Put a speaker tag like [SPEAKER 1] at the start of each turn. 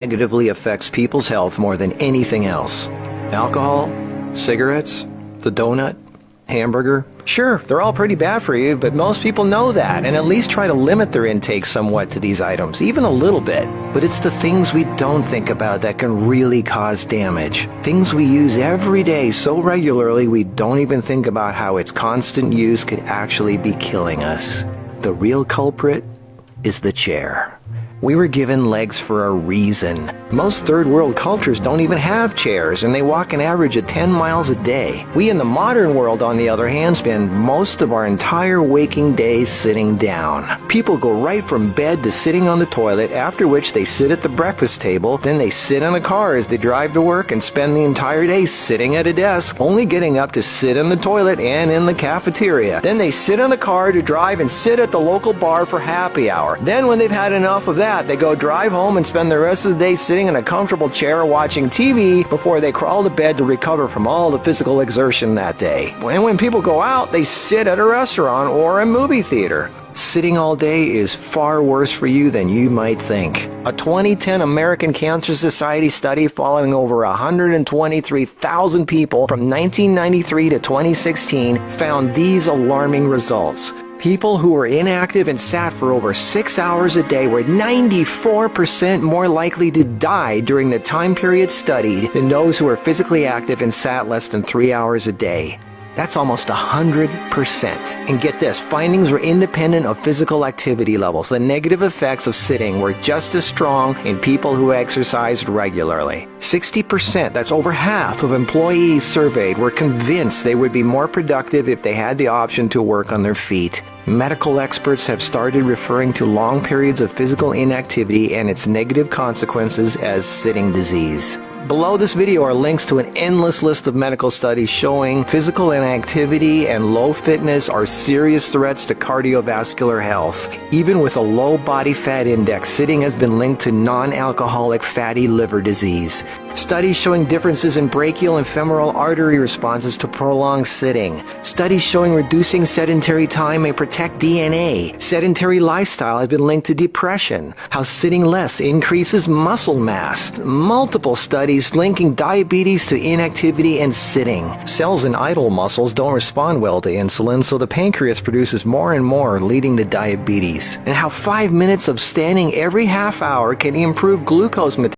[SPEAKER 1] negatively affects people's health more than anything else. Alcohol, cigarettes, the donut, hamburger. Sure, they're all pretty bad for you, but most people know that and at least try to limit their intake somewhat to these items, even a little bit. But it's the things we don't think about that can really cause damage. Things we use every day so regularly we don't even think about how its constant use could actually be killing us. The real culprit is the chair. We were given legs for a reason. Most third world cultures don't even have chairs, and they walk an average of 10 miles a day. We in the modern world, on the other hand, spend most of our entire waking days sitting down. People go right from bed to sitting on the toilet, after which they sit at the breakfast table, then they sit in the car as they drive to work and spend the entire day sitting at a desk, only getting up to sit in the toilet and in the cafeteria. Then they sit in the car to drive and sit at the local bar for happy hour. Then when they've had enough of that, they go drive home and spend the rest of the day sitting in a comfortable chair watching TV before they crawl to bed to recover from all the physical exertion that day. And when people go out, they sit at a restaurant or a movie theater. Sitting all day is far worse for you than you might think. A 2010 American Cancer Society study following over 123,000 people from 1993 to 2016 found these alarming results. People who were inactive and sat for over 6 hours a day were 94% more likely to die during the time period studied than those who were physically active and sat less than 3 hours a day. That's almost 100%. And get this, findings were independent of physical activity levels. The negative effects of sitting were just as strong in people who exercised regularly. 60%, that's over half of employees surveyed, were convinced they would be more productive if they had the option to work on their feet. Medical experts have started referring to long periods of physical inactivity and its negative consequences as sitting disease. Below this video are links to an endless list of medical studies showing physical inactivity and low fitness are serious threats to cardiovascular health. Even with a low body fat index, sitting has been linked to non-alcoholic fatty liver disease. Studies showing differences in brachial and femoral artery responses to prolonged sitting. Studies showing reducing sedentary time may protect DNA. Sedentary lifestyle has been linked to depression. How sitting less increases muscle mass. Multiple studies linking diabetes to inactivity and sitting. Cells in idle muscles don't respond well to insulin, so the pancreas produces more and more, leading to diabetes. And how 5 minutes of standing every half hour can improve glucose metabolism